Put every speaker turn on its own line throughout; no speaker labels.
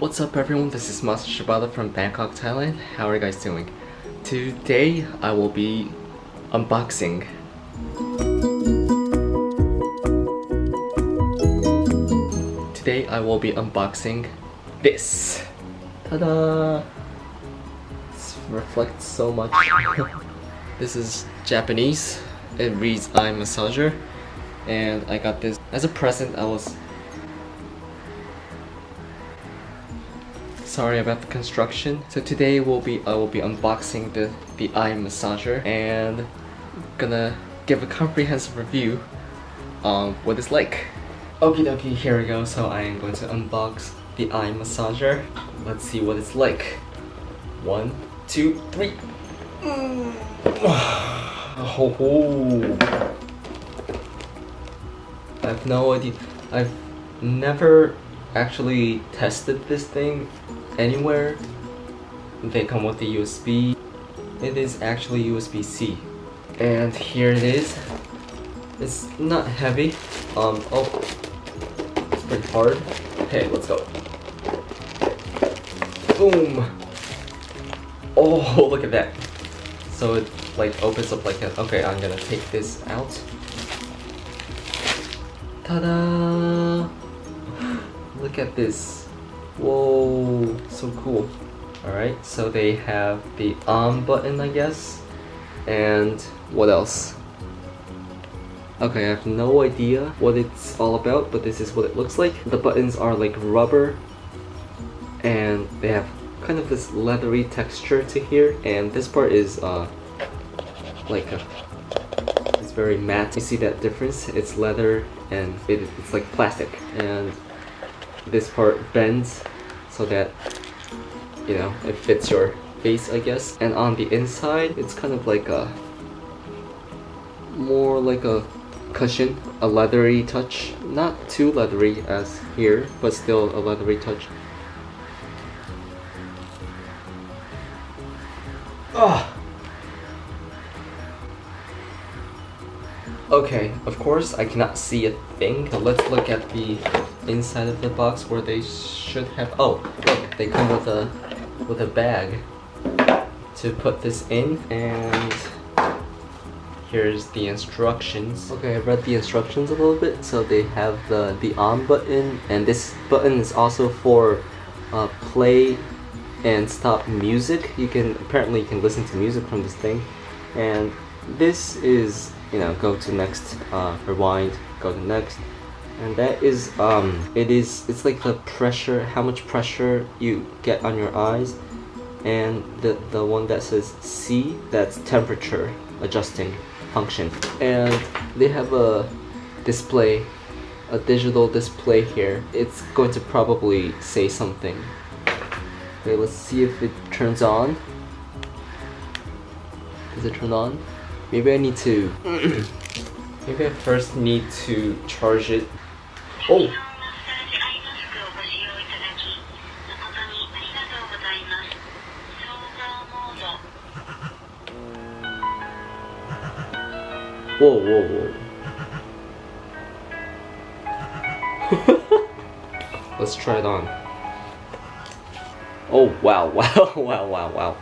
What's up everyone, this is Masa Shibata from Bangkok, Thailand. How are you guys doing? Today I will be unboxing this. Ta-da! This reflects so much. This is Japanese. It reads eye massager. And I got this as a present. Sorry about the construction. So today I will be unboxing the eye massager and gonna give a comprehensive review on what it's like. Okie dokie, here we go. So I am going to unbox the eye massager. Let's see what it's like. 1, 2, 3. Oh. I have no idea. I've never actually tested this thing anywhere. They come with the USB. It is actually USB-C. And here it is. It's not heavy. Oh, it's pretty hard. Hey, let's go. Boom. Oh, look at that. So it like opens up like that. Okay, I'm gonna take this out. Ta-da! Look at this. Whoa, so cool. Alright, so they have the on button, I guess. And what else? Okay, I have no idea what it's all about, but this is what it looks like. The buttons are like rubber, and they have kind of this leathery texture to here. And this part is it's very matte. You see that difference? It's leather and it's like plastic. And this part bends so that, you know, it fits your face, I guess. And on the inside, it's kind of like more like a cushion, a leathery touch. Not too leathery as here, but still a leathery touch. Ah. Okay, of course I cannot see a thing. So let's look at the inside of the box where they should have. Oh, look, they come with a bag to put this in, and here's the instructions. Okay, I read the instructions a little bit. So they have the on button, and this button is also for play and stop music. Apparently you can listen to music from this thing. And this is, you know, go to next, rewind, go to next. And that is it's like the pressure, how much pressure you get on your eyes. And the one that says C, that's temperature adjusting function. And they have a display, a digital display here. It's going to probably say something. Okay, let's see if it turns on. Does it turn on? Maybe I need to maybe I first need to charge it. Oh! Whoa, whoa, whoa. Let's try it on. Oh, wow, wow, wow, wow, wow.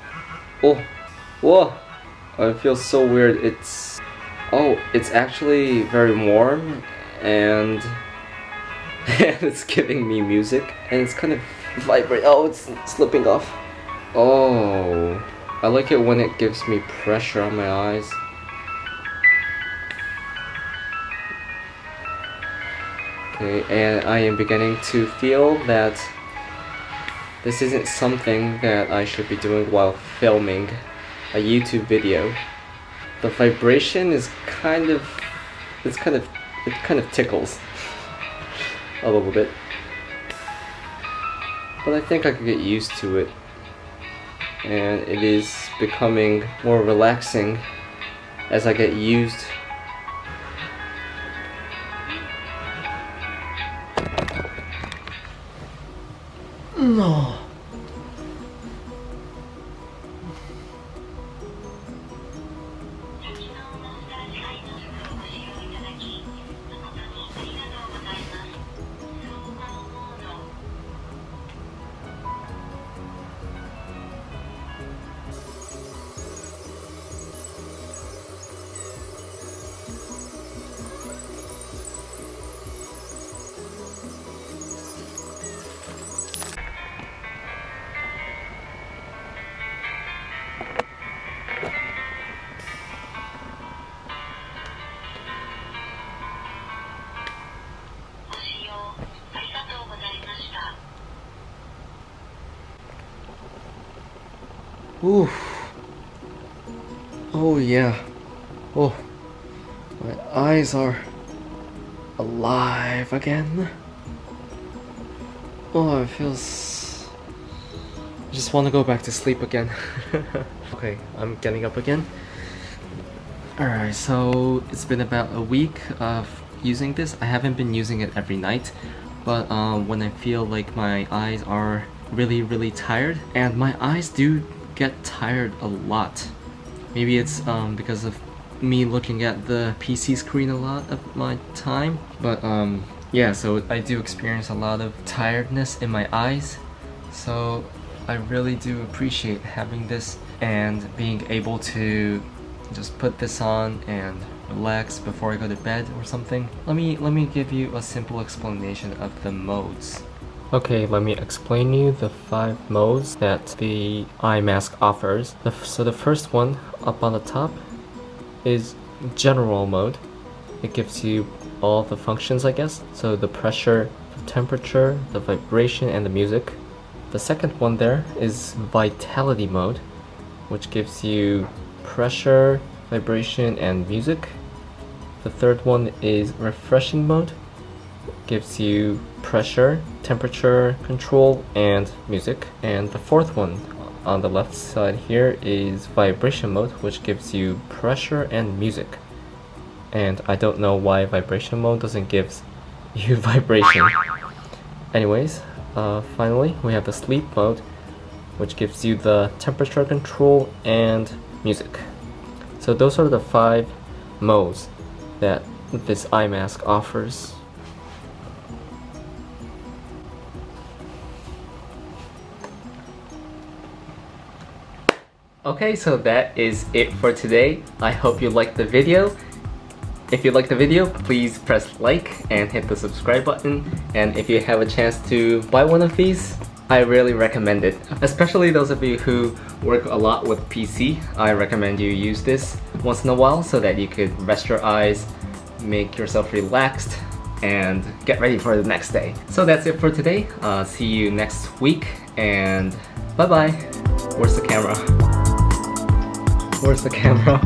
Oh, whoa. It feels so weird. It's actually very warm, and it's giving me music, and it's kind of vibrate. Oh, it's slipping off. Oh, I like it when it gives me pressure on my eyes. Okay, and I am beginning to feel that this isn't something that I should be doing while filming a YouTube video. The vibration is it kind of tickles a little bit, but I think I could get used to it, and it is becoming more relaxing as I get used. No. Ooh. Oh yeah. Oh, my eyes are alive again. Oh, it feels... I just want to go back to sleep again. Okay, I'm getting up again. Alright, so it's been about a week of using this. I haven't been using it every night, but when I feel like my eyes are really tired, and my eyes do get tired a lot. Maybe it's because of me looking at the PC screen a lot of my time, but yeah, so I do experience a lot of tiredness in my eyes, so I really do appreciate having this and being able to just put this on and relax before I go to bed or something. Let me give you a simple explanation of the modes. Okay, let me explain you the 5 modes that the eye mask offers. So the first one up on the top is general mode. It gives you all the functions, I guess. So the pressure, the temperature, the vibration, and the music. The second one there is vitality mode, which gives you pressure, vibration, and music. The third one is refreshing mode. Gives you pressure, temperature control, and music. And the fourth one on the left side here is vibration mode, which gives you pressure and music. And I don't know why vibration mode doesn't give you vibration. Anyways, finally we have the sleep mode, which gives you the temperature control and music. So those are the 5 modes that this eye mask offers. Okay, so that is it for today. I hope you liked the video. If you liked the video, please press like and hit the subscribe button. And if you have a chance to buy one of these, I really recommend it. Especially those of you who work a lot with PC, I recommend you use this once in a while so that you could rest your eyes, make yourself relaxed, and get ready for the next day. So that's it for today. See you next week, and bye bye. Where's the camera? Where's the camera?